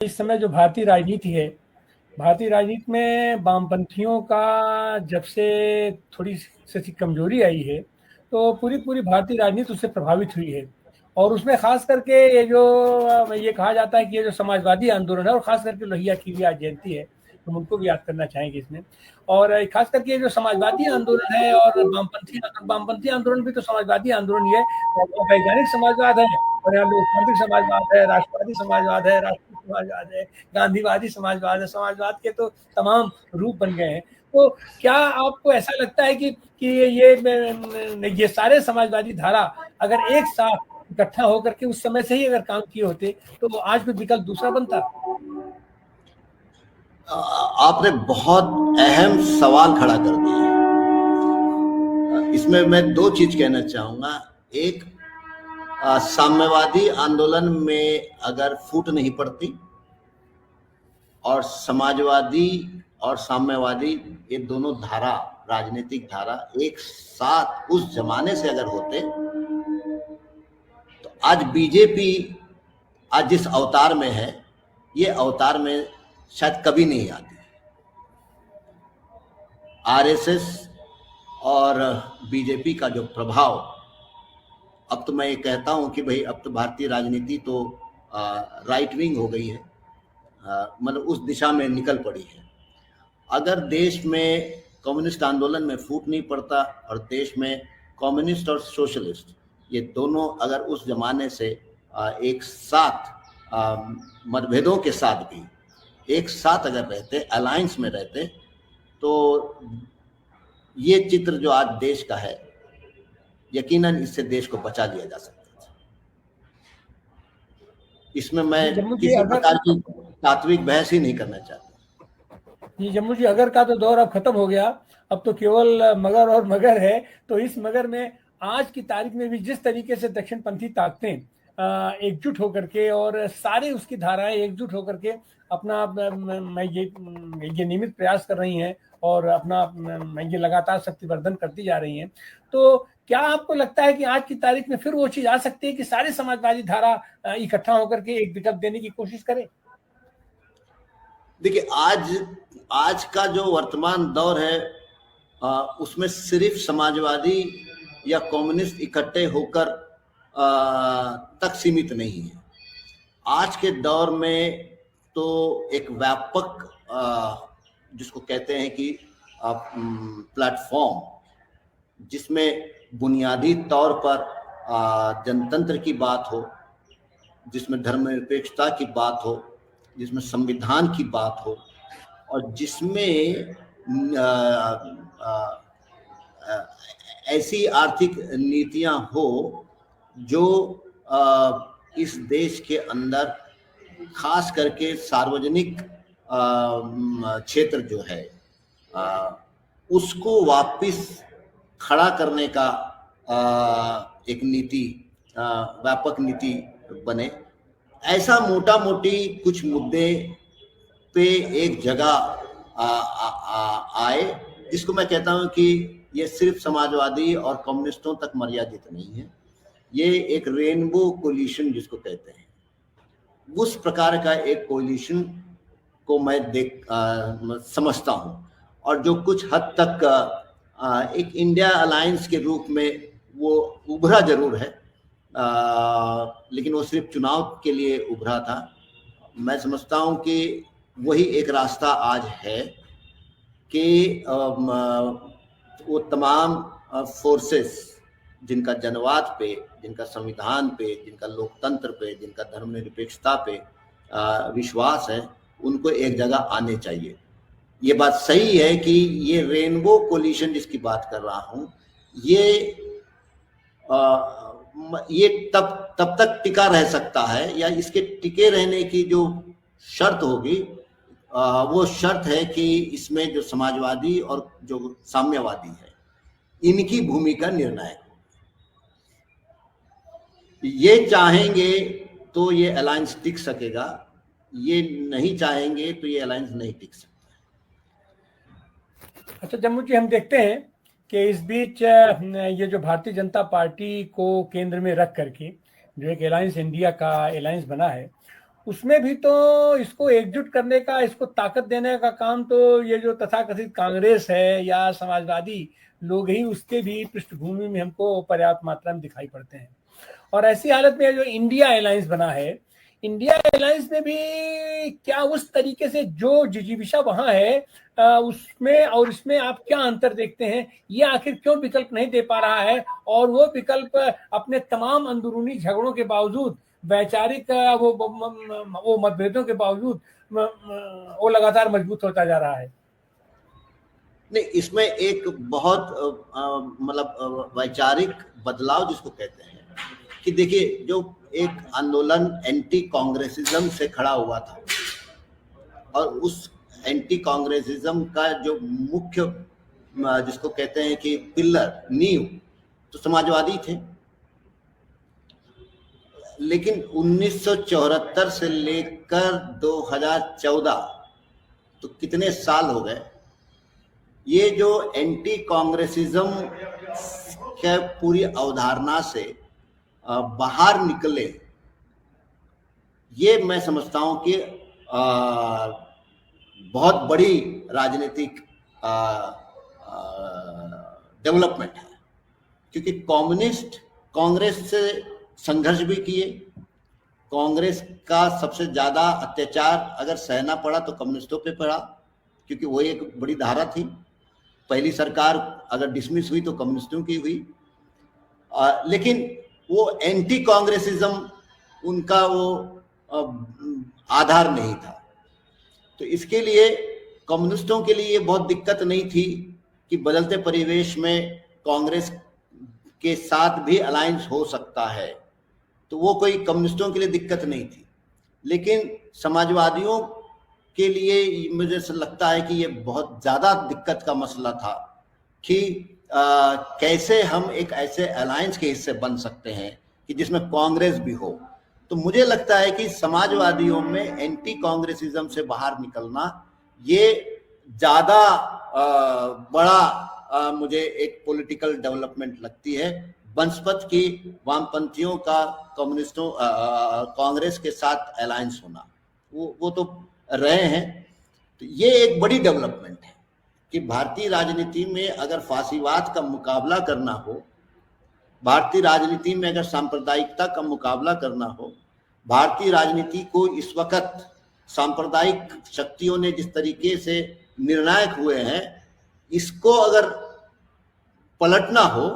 इस समय जो भारतीय राजनीति है, भारतीय राजनीति में वामपंथियों का जब से थोड़ी सी कमजोरी आई है, तो पूरी भारतीय राजनीति उससे प्रभावित हुई है। और उसमें खास करके ये जो ये कहा जाता है कि ये जो समाजवादी आंदोलन है, और खास करके लोहिया की भी आज जयंती है, तो उनको भी याद करना चाहेंगे इसमें। और खास करके ये जो समाजवादी आंदोलन है और वामपंथी आंदोलन भी तो समाजवादी आंदोलन ही है। वैज्ञानिक समाजवाद है, और यहाँ लोकतांत्रिक समाजवाद है, राष्ट्रवादी समाजवाद है, राष्ट्रीय समाजवाद है, गांधीवादी समाजवाद है। समाजवाद के तो तमाम रूप बन गए हैं। तो क्या आपको ऐसा लगता है कि ये सारे समाजवादी धारा अगर एक साथ इकट्ठा होकर के उस समय से ही अगर काम किए होते, तो आज भी विकल्प दूसरा बनता? आपने बहुत अहम सवाल खड़ा कर दिया। इसमें मैं दो चीज कहना चाहूंगा। एक, साम्यवादी आंदोलन में अगर फूट नहीं पड़ती और समाजवादी और साम्यवादी ये दोनों धारा, राजनीतिक धारा एक साथ उस जमाने से अगर होते, तो आज बीजेपी आज जिस अवतार में है, ये अवतार में शायद कभी नहीं आती। आरएसएस और बीजेपी का जो प्रभाव, अब तो मैं ये कहता हूं कि भाई अब तो भारतीय राजनीति तो राइट विंग हो गई है, मतलब उस दिशा में निकल पड़ी है। अगर देश में कम्युनिस्ट आंदोलन में फूट नहीं पड़ता और देश में कम्युनिस्ट और सोशलिस्ट ये दोनों अगर उस जमाने से एक साथ मतभेदों के साथ भी एक साथ अगर रहते, अलायंस में रहते, तो ये चित्र जो आज देश का है, यकीनन इससे देश को बचा लिया जा सकता था। इसमें मैं किसी प्रकार की तात्विक बहस ही नहीं करना चाहता। जी जम्मू जी, अगर का तो दौर अब खत्म हो गया, अब तो केवल मगर और मगर है। तो इस मगर में आज की तारीख में भी जिस तरीके से दक्षिणपंथी ताकतें एकजुट होकर के और सारे उसकी धाराएं एकजुट होकर के अपना मैं ये नियमित प्रयास कर रही हैं और अपना ये लगातार शक्तिवर्धन करती जा रही हैं, तो क्या आपको लगता है कि आज की तारीख में फिर वो चीज आ सकती है कि सारे समाजवादी धारा इकट्ठा होकर के एक विकल्प देने की कोशिश करें? देखिए, आज का जो वर्तमान दौर है, उसमें सिर्फ समाजवादी या कम्युनिस्ट इकट्ठे होकर तक सीमित नहीं है। आज के दौर में तो एक व्यापक जिसको कहते हैं कि प्लेटफॉर्म, जिसमें बुनियादी तौर पर जनतंत्र की बात हो, जिसमें धर्मनिरपेक्षता की बात हो, जिसमें संविधान की बात हो, और जिसमें ऐसी आर्थिक नीतियां हो जो इस देश के अंदर खास करके सार्वजनिक क्षेत्र जो है उसको वापस खड़ा करने का एक नीति, व्यापक नीति बने। ऐसा मोटा मोटी कुछ मुद्दे पे एक जगह आए, जिसको मैं कहता हूं कि ये सिर्फ समाजवादी और कम्युनिस्टों तक मर्यादित नहीं है। ये एक रेनबो कोलिशन जिसको कहते हैं, उस प्रकार का एक कोलिशन को मैं समझता हूं। और जो कुछ हद तक एक इंडिया अलायंस के रूप में वो उभरा जरूर है, लेकिन वो सिर्फ चुनाव के लिए उभरा था। मैं समझता हूं कि वही एक रास्ता आज है कि वो तमाम फोर्सेस जिनका जनवाद पे, जिनका संविधान पे, जिनका लोकतंत्र पे, जिनका धर्मनिरपेक्षता पे विश्वास है, उनको एक जगह आने चाहिए। ये बात सही है कि ये रेनबो कोलिशन जिसकी बात कर रहा हूं, ये तब तक टिका रह सकता है, या इसके टिके रहने की जो शर्त होगी वो शर्त है कि इसमें जो समाजवादी और जो साम्यवादी है, इनकी भूमिका निर्णायक होगी। ये चाहेंगे तो ये अलायंस टिक सकेगा, ये नहीं चाहेंगे तो ये अलायंस नहीं टिक सकता। अच्छा जम्मू जी, हम देखते हैं कि इस बीच ये जो भारतीय जनता पार्टी को केंद्र में रख करके जो एक अलायंस इंडिया का अलायंस बना है, उसमें भी तो इसको एकजुट करने का, इसको ताकत देने का काम तो ये जो तथाकथित कांग्रेस है या समाजवादी लोग ही, उसके भी पृष्ठभूमि में हमको पर्याप्त मात्रा में दिखाई पड़ते हैं। और ऐसी हालत में जो इंडिया अलायंस बना है, इंडिया अलायंस में भी क्या उस तरीके से जो जिजीविषा वहां है उसमें और इसमें आप क्या अंतर देखते हैं? ये आखिर क्यों विकल्प नहीं दे पा रहा है? और वो विकल्प अपने तमाम अंदरूनी झगड़ों के बावजूद, वैचारिक वो मतभेदों के बावजूद वो लगातार मजबूत होता जा रहा है। नहीं, इसमें एक बहुत मतलब वैचारिक बदलाव जिसको कहते हैं कि देखिए, जो एक आंदोलन एंटी कांग्रेसिज्म से खड़ा हुआ था और उस एंटी कांग्रेसिज्म का जो मुख्य जिसको कहते हैं कि पिलर, नींव, तो समाजवादी थे। लेकिन 1974 से लेकर 2014, तो कितने साल हो गए, ये जो एंटी कांग्रेसिज्म के पूरी अवधारणा से बाहर निकले, ये मैं समझता हूं कि बहुत बड़ी राजनीतिक डेवलपमेंट है। क्योंकि कम्युनिस्ट कांग्रेस से संघर्ष भी किए, कांग्रेस का सबसे ज्यादा अत्याचार अगर सहना पड़ा तो कम्युनिस्टों पे पड़ा, क्योंकि वो एक बड़ी धारा थी। पहली सरकार अगर डिसमिस हुई तो कम्युनिस्टों की हुई। लेकिन वो एंटी कांग्रेसिज्म उनका वो आधार नहीं था। तो इसके लिए कम्युनिस्टों के लिए बहुत दिक्कत नहीं थी कि बदलते परिवेश में कांग्रेस के साथ भी अलायंस हो सकता है, तो वो कोई कम्युनिस्टों के लिए दिक्कत नहीं थी। लेकिन समाजवादियों के लिए मुझे लगता है कि ये बहुत ज्यादा दिक्कत का मसला था कि कैसे हम एक ऐसे अलायंस के हिस्से बन सकते हैं कि जिसमें कांग्रेस भी हो। तो मुझे लगता है कि समाजवादियों में एंटी कांग्रेसिज्म से बाहर निकलना ये ज्यादा बड़ा मुझे एक पॉलिटिकल डेवलपमेंट लगती है बनस्पत की वामपंथियों का कम्युनिस्टों कांग्रेस के साथ अलायंस होना। वो तो रहे हैं। तो ये एक बड़ी डेवलपमेंट है कि भारतीय राजनीति में अगर फासीवाद का मुकाबला करना हो, भारतीय राजनीति में अगर सांप्रदायिकता का मुकाबला करना हो, भारतीय राजनीति को इस वक्त सांप्रदायिक शक्तियों ने जिस तरीके से निर्णायक हुए हैं, इसको अगर पलटना हो,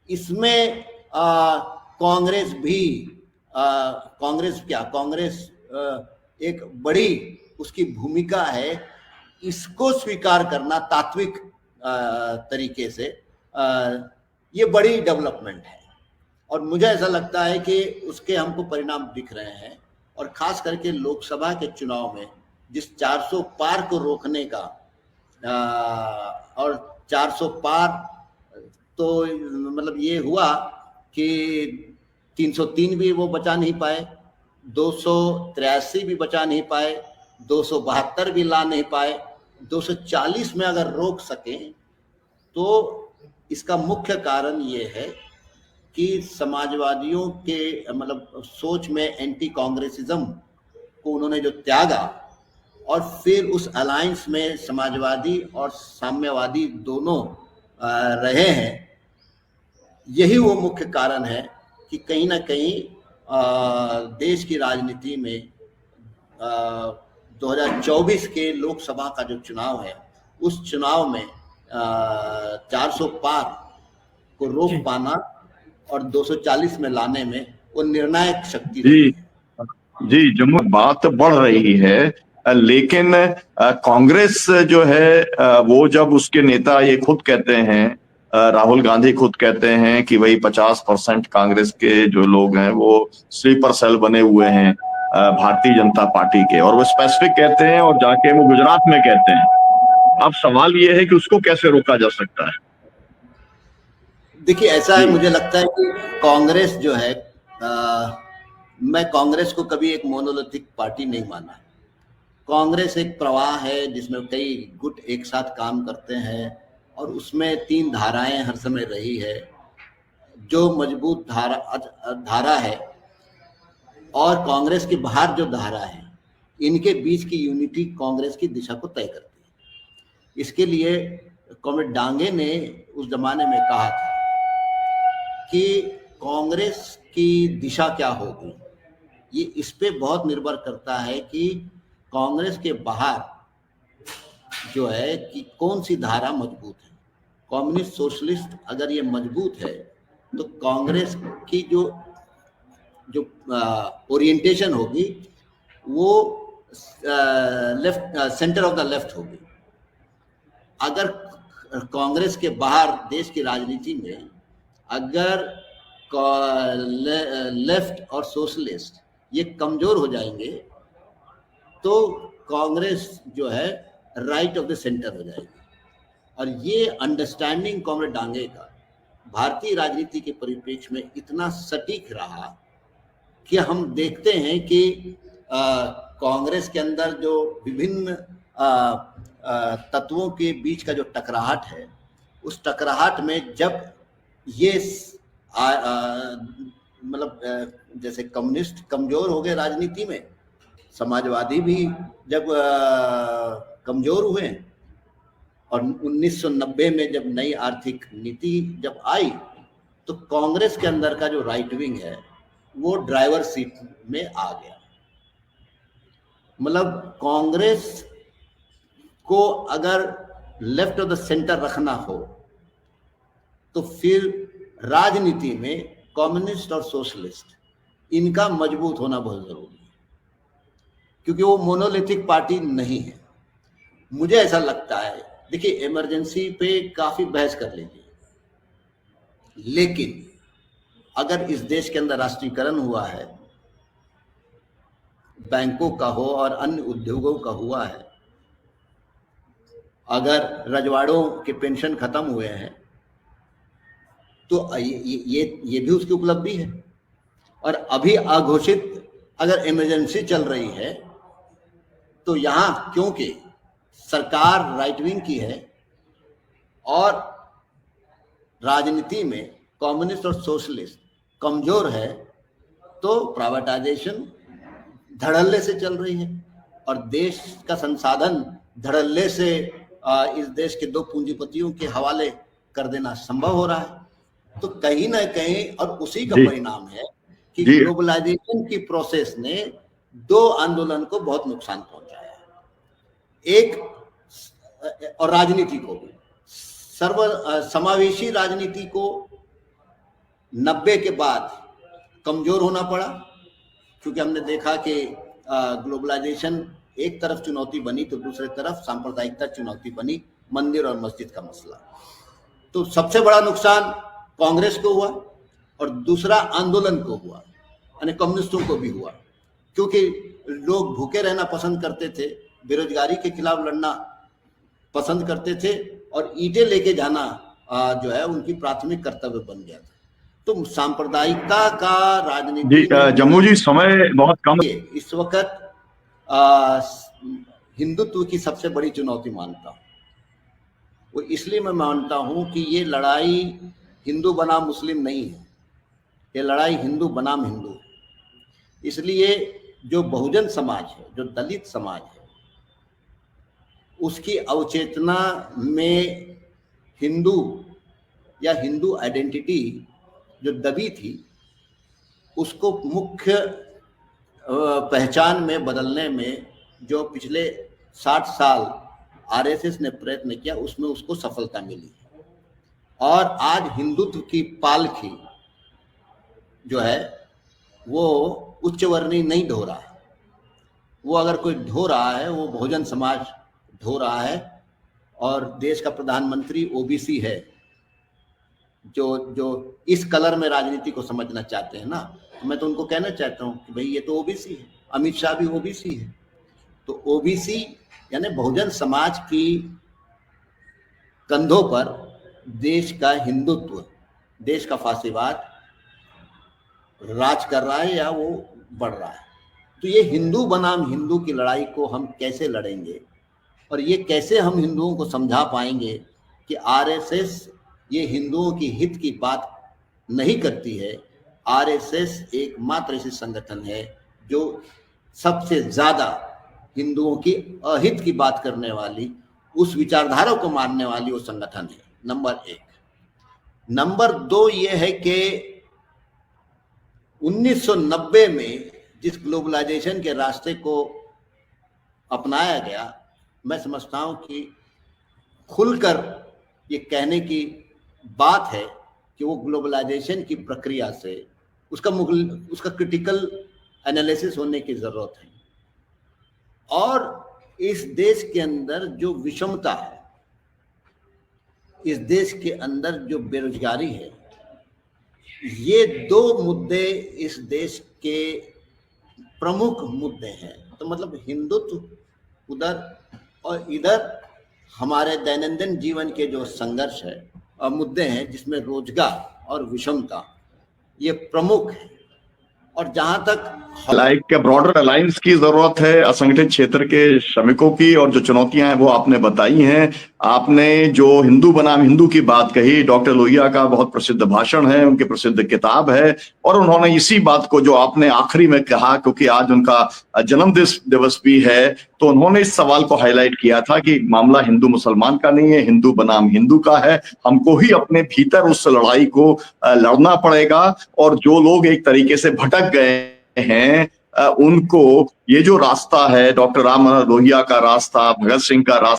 इसमें कांग्रेस भी कांग्रेस एक बड़ी उसकी भूमिका है। इसको स्वीकार करना तात्विक तरीके से ये बड़ी डेवलपमेंट है और मुझे ऐसा लगता है कि उसके हमको परिणाम दिख रहे हैं। और खास करके लोकसभा के चुनाव में जिस 400 पार को रोकने का और 400 पार तो मतलब ये हुआ कि 303 भी वो बचा नहीं पाए, 283 भी बचा नहीं पाए, 272 भी ला नहीं पाए, 240 में अगर रोक सकें तो इसका मुख्य कारण ये है कि समाजवादियों के मतलब सोच में एंटी कांग्रेसिज्म को उन्होंने जो त्यागा और फिर उस अलायंस में समाजवादी और साम्यवादी दोनों रहे हैं, यही वो मुख्य कारण है कि कहीं ना कहीं देश की राजनीति में 2024 के लोकसभा का जो चुनाव है, उस चुनाव में 400 पार को रोक पाना और 240 में लाने में वो निर्णायक शक्ति रही है। जी, जो बात बढ़ रही है, लेकिन कांग्रेस जो है वो जब उसके नेता ये खुद कहते हैं, राहुल गांधी खुद कहते हैं कि भाई 50% कांग्रेस के जो लोग हैं वो स्लीपर सेल बने हुए हैं भारतीय जनता पार्टी के, और वो स्पेसिफिक कहते हैं और जाके वो गुजरात में कहते हैं। अब सवाल ये है कि उसको कैसे रोका जा सकता है? देखिए, ऐसा है, मुझे लगता है कि कांग्रेस जो है मैं कांग्रेस को कभी एक मोनोलिथिक पार्टी नहीं माना। कांग्रेस एक प्रवाह है जिसमें कई गुट एक साथ काम करते हैं और उसमें 3 धाराएं हर समय रही है। जो मजबूत धारा है और कांग्रेस के बाहर जो धारा है, इनके बीच की यूनिटी कांग्रेस की दिशा को तय करती है। इसके लिए कॉमरेड डांगे ने उस जमाने में कहा था कि कांग्रेस की दिशा क्या होगी, ये इस पे बहुत निर्भर करता है कि कांग्रेस के बाहर जो है कि कौन सी धारा मजबूत है। कम्युनिस्ट सोशलिस्ट अगर ये मजबूत है तो कांग्रेस की जो ओरिएंटेशन होगी वो left, centre of the left होगी। अगर कांग्रेस के बाहर देश की राजनीति में अगर लेफ्ट और सोशलिस्ट ये कमजोर हो जाएंगे तो कांग्रेस जो है राइट ऑफ द सेंटर हो जाएगी। और ये अंडरस्टैंडिंग कॉमरेड डांगे का भारतीय राजनीति के परिप्रेक्ष्य में इतना सटीक रहा कि हम देखते हैं कि कांग्रेस के अंदर जो विभिन्न तत्वों के बीच का जो टकराहट है, उस टकराहट में जब ये मतलब जैसे कम्युनिस्ट कमजोर हो गए राजनीति में, समाजवादी भी जब कमजोर हुए और 1990 में जब नई आर्थिक नीति जब आई तो कांग्रेस के अंदर का जो राइट विंग है वो ड्राइवर सीट में आ गया। मतलब कांग्रेस को अगर लेफ्ट ऑफ द सेंटर रखना हो तो फिर राजनीति में कम्युनिस्ट और सोशलिस्ट इनका मजबूत होना बहुत जरूरी है, क्योंकि वो मोनोलिथिक पार्टी नहीं है। मुझे ऐसा लगता है, देखिए इमरजेंसी पे काफी बहस कर लीजिए, लेकिन अगर इस देश के अंदर राष्ट्रीयकरण हुआ है, बैंकों का हो और अन्य उद्योगों का हुआ है, अगर रजवाड़ों के पेंशन खत्म हुए हैं तो ये भी उसकी उपलब्धि है। और अभी अघोषित अगर इमरजेंसी चल रही है तो यहाँ क्योंकि सरकार राइट विंग की है और राजनीति में कम्युनिस्ट और सोशलिस्ट कमजोर है, तो प्राइवेटाइजेशन धड़ल्ले से चल रही है और देश का संसाधन धड़ल्ले से इस देश के दो पूंजीपतियों के हवाले कर देना संभव हो रहा है। तो कहीं ना कहीं और उसी का परिणाम है कि ग्लोबलाइजेशन की प्रोसेस ने दो आंदोलन को बहुत नुकसान पहुंचाया है। एक और राजनीति को भी, समावेशी राजनीति को 90 के बाद कमजोर होना पड़ा, क्योंकि हमने देखा कि ग्लोबलाइजेशन एक तरफ चुनौती बनी तो दूसरी तरफ सांप्रदायिकता चुनौती बनी, मंदिर और मस्जिद का मसला। तो सबसे बड़ा नुकसान कांग्रेस को हुआ और दूसरा आंदोलन को हुआ, यानी कम्युनिस्टों को भी हुआ, क्योंकि लोग भूखे रहना पसंद करते थे, बेरोजगारी के खिलाफ लड़ना पसंद करते थे और ईंटें लेके जाना जो है उनकी प्राथमिक कर्तव्य बन गया था। तो सांप्रदायिकता का राजनीति जम्मू जी समय बहुत कम, इस वक्त हिंदुत्व की सबसे बड़ी चुनौती मानता हूँ। वो इसलिए मैं मानता हूँ कि ये लड़ाई हिंदू बनाम मुस्लिम नहीं है, ये लड़ाई हिंदू बनाम हिंदू है। इसलिए जो बहुजन समाज है, जो दलित समाज है, उसकी अवचेतना में हिंदू या हिंदू आइडेंटिटी जो दबी थी, उसको मुख्य पहचान में बदलने में जो पिछले 60 साल आरएसएस ने प्रयत्न किया, उसमें उसको सफलता मिली। और आज हिंदुत्व की पालखी जो है वो उच्च वर्णीय नहीं ढो रहा है, वो अगर कोई ढो रहा है वो बहुजन समाज ढो रहा है। और देश का प्रधानमंत्री ओबीसी है, जो इस कलर में राजनीति को समझना चाहते हैं ना, तो मैं तो उनको कहना चाहता हूँ कि भाई ये तो ओबीसी है, अमित शाह भी ओबीसी है। तो ओबीसी यानी बहुजन समाज की कंधों पर देश का हिंदुत्व, देश का फासीवाद राज कर रहा है या वो बढ़ रहा है। तो ये हिंदू बनाम हिंदू की लड़ाई को हम कैसे लड़ेंगे और ये कैसे हम हिंदुओं को समझा पाएंगे कि आरएसएस ये हिंदुओं की हित की बात नहीं करती है। आरएसएस एकमात्र ऐसी संगठन है जो सबसे ज्यादा हिंदुओं की अहित की बात करने वाली, उस विचारधारा को मानने वाली वो संगठन है, नंबर एक। नंबर दो ये है कि 1990 में जिस ग्लोबलाइजेशन के रास्ते को अपनाया गया, मैं समझता हूं कि खुलकर ये कहने की बात है कि वो ग्लोबलाइजेशन की प्रक्रिया से उसका क्रिटिकल एनालिसिस होने की जरूरत है। और इस देश के अंदर जो विषमता है, इस देश के अंदर जो बेरोजगारी है, ये दो मुद्दे इस देश के प्रमुख मुद्दे हैं। तो मतलब हिंदुत्व उधर और इधर हमारे दैनंदिन जीवन के जो संघर्ष है और मुद्दे हैं, जिसमें रोजगार और विषमता ये प्रमुख है। और जहां तक लाइक ब्रॉडर अलायंस की जरूरत है असंगठित क्षेत्र के श्रमिकों की, और जो चुनौतियां हैं वो आपने बताई हैं। आपने जो हिंदू बनाम हिंदू की बात कही, डॉक्टर लोहिया का बहुत प्रसिद्ध भाषण है, उनकी प्रसिद्ध किताब है, और उन्होंने इसी बात को जो आपने आखिरी में कहा, क्योंकि आज उनका जन्म दिवस भी है, तो उन्होंने इस सवाल को हाईलाइट किया था कि मामला हिंदू मुसलमान का नहीं है, हिंदू बनाम हिंदू का है। हमको ही अपने भीतर उस लड़ाई को लड़ना पड़ेगा, और जो लोग एक तरीके से भटक गए हैं उनको ये जो रास्ता है, डॉक्टर राम मनोहर लोहिया का रास्ता, भगत सिंह का रास्ता,